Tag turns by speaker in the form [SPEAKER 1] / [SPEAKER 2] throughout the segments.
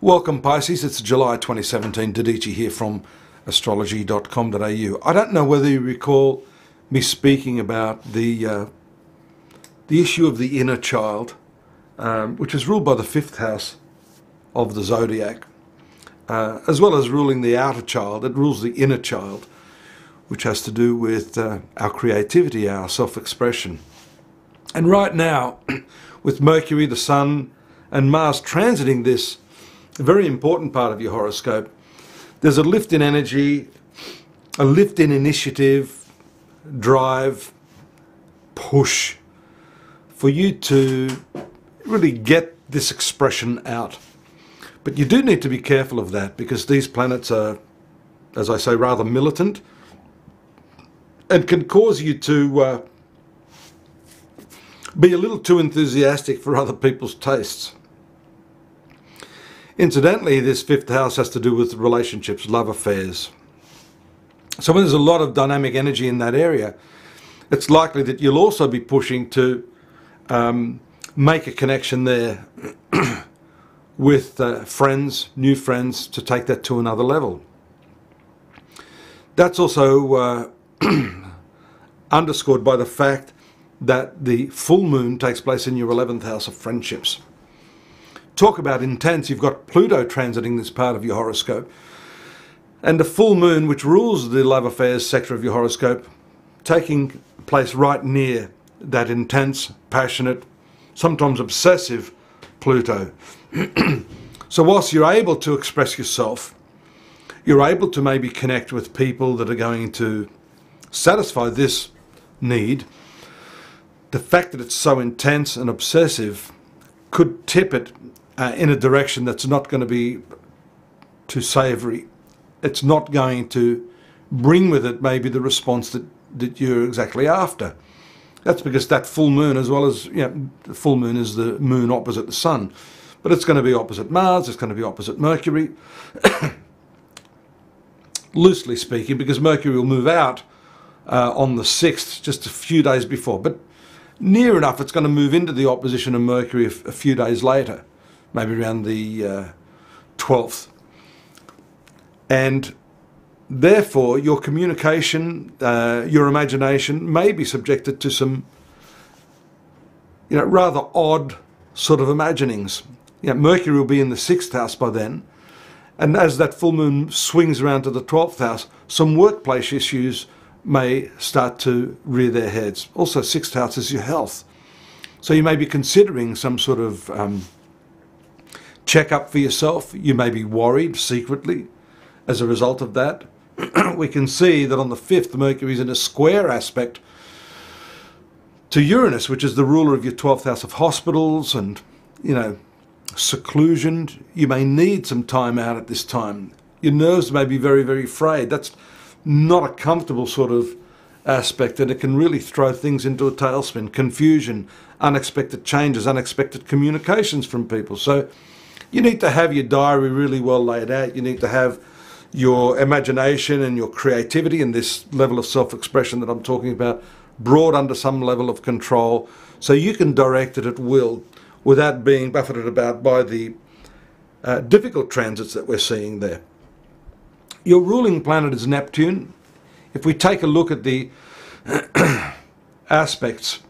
[SPEAKER 1] Welcome Pisces, it's July 2017, Dadhichi here from astrology.com.au. I don't know whether you recall me speaking about the issue of the inner child, which is ruled by the fifth house of the zodiac, as well as ruling the outer child. It rules the inner child, which has to do with our creativity, our self-expression. And right now, with Mercury, the Sun, and Mars transiting this very important part of your horoscope, there's a lift in energy, a lift in initiative, drive, push, for you to really get this expression out. But you do need to be careful of that, because these planets are, as I say, rather militant and can cause you to be a little too enthusiastic for other people's tastes. Incidentally, this fifth house has to do with relationships, love affairs. So when there's a lot of dynamic energy in that area, it's likely that you'll also be pushing to make a connection there with friends, new friends, to take that to another level. That's also underscored by the fact that the full moon takes place in your 11th house of friendships. Talk about intense. You've got Pluto transiting this part of your horoscope, and the full moon, which rules the love affairs sector of your horoscope, taking place right near that intense, passionate, sometimes obsessive Pluto. So whilst you're able to express yourself, you're able to maybe connect with people that are going to satisfy this need. The fact that it's so intense and obsessive could tip it in a direction that's not going to be too savoury. It's not going to bring with it maybe the response that you're exactly after. That's because that full moon, as well as, the full moon is the moon opposite the sun, but it's going to be opposite Mars, it's going to be opposite Mercury, loosely speaking, because Mercury will move out on the 6th, just a few days before, but near enough it's going to move into the opposition of Mercury a few days later, maybe around the 12th. And therefore your communication, your imagination may be subjected to some rather odd sort of imaginings. Mercury will be in the 6th house by then, and as that full moon swings around to the 12th house, some workplace issues may start to rear their heads. Also, 6th house is your health, so you may be considering some sort of check-up for yourself. You may be worried secretly as a result of that. We can see that on the 5th, Mercury is in a square aspect to Uranus, which is the ruler of your 12th house of hospitals and, seclusion. You may need some time out at this time. Your nerves may be very, very frayed. That's not a comfortable sort of aspect, and it can really throw things into a tailspin. Confusion, unexpected changes, unexpected communications from people. So you need to have your diary really well laid out. You need to have your imagination and your creativity and this level of self-expression that I'm talking about brought under some level of control, so you can direct it at will without being buffeted about by the difficult transits that we're seeing there. Your ruling planet is Neptune. If we take a look at the aspects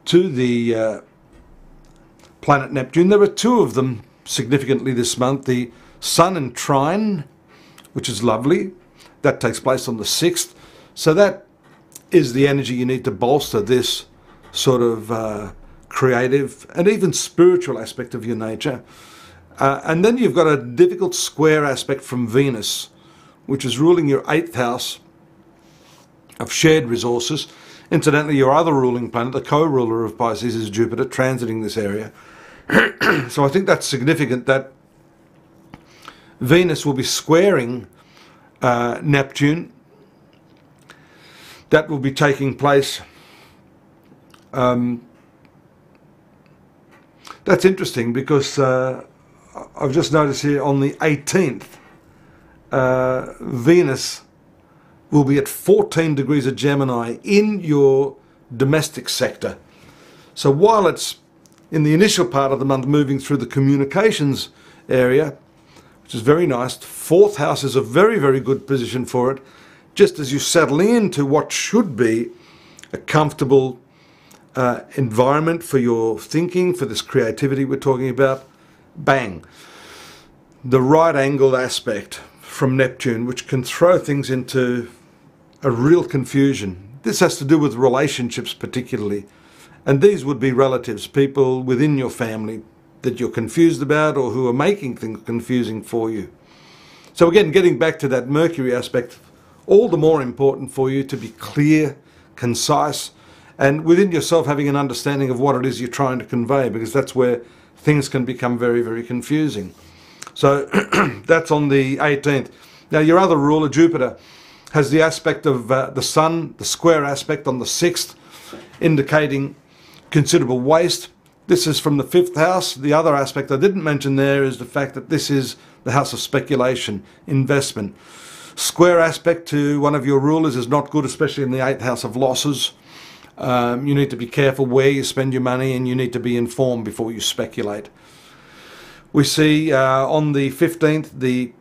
[SPEAKER 1] to the planet Neptune, there are two of them significantly this month. The Sun in trine, which is lovely. That takes place on the 6th. So that is the energy you need to bolster this sort of creative and even spiritual aspect of your nature. And then you've got a difficult square aspect from Venus, which is ruling your 8th house of shared resources. Incidentally, your other ruling planet, the co-ruler of Pisces, is Jupiter, transiting this area. So I think that's significant that Venus will be squaring Neptune. That will be taking place. That's interesting, because I've just noticed here on the 18th, Venus will be at 14 degrees of Gemini in your domestic sector. So while it's in the initial part of the month moving through the communications area, which is very nice. Fourth house is a very, very good position for it. Just as you settle into what should be a comfortable environment for your thinking, for this creativity we're talking about, bang. The right angle aspect from Neptune, which can throw things into a real confusion. This has to do with relationships particularly. And these would be relatives, people within your family that you're confused about or who are making things confusing for you. So again, getting back to that Mercury aspect, all the more important for you to be clear, concise, and within yourself having an understanding of what it is you're trying to convey, because that's where things can become very, very confusing. So that's on the 18th. Now your other ruler, Jupiter, has the aspect of the Sun, the square aspect on the 6th, indicating considerable waste. This is from the 5th house. The other aspect I didn't mention there is the fact that this is the house of speculation, investment. Square aspect to one of your rulers is not good, especially in the 8th house of losses. You need to be careful where you spend your money, and you need to be informed before you speculate. We see on the 15th the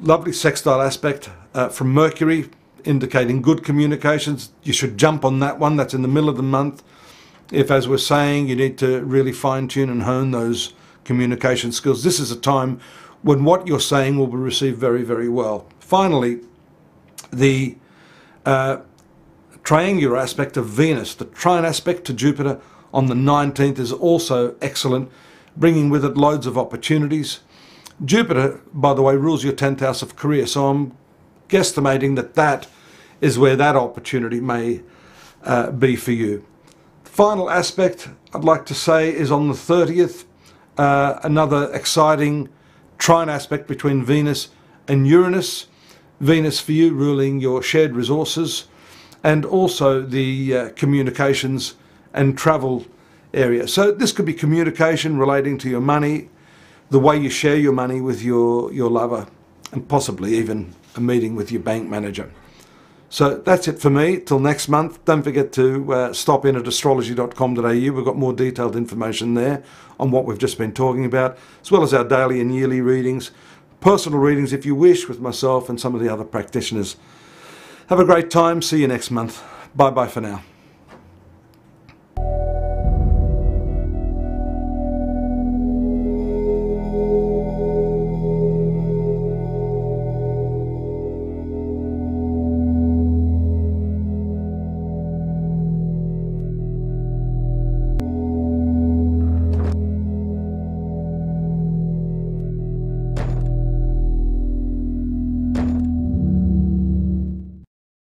[SPEAKER 1] lovely sextile aspect from Mercury, indicating good communications. You should jump on that one. That's in the middle of the month. If, as we're saying, you need to really fine-tune and hone those communication skills, this is a time when what you're saying will be received very, very well. Finally, the triangular aspect of Venus, the trine aspect to Jupiter on the 19th, is also excellent, bringing with it loads of opportunities. Jupiter, by the way, rules your 10th house of career, so I'm guesstimating that that is where that opportunity may be for you. Final aspect I'd like to say is on the 30th, another exciting trine aspect between Venus and Uranus. Venus for you ruling your shared resources and also the communications and travel area. So this could be communication relating to your money, the way you share your money with your lover, and possibly even a meeting with your bank manager. So that's it for me. Till next month, don't forget to stop in at astrology.com.au. We've got more detailed information there on what we've just been talking about, as well as our daily and yearly readings, personal readings if you wish, with myself and some of the other practitioners. Have a great time. See you next month. Bye-bye for now.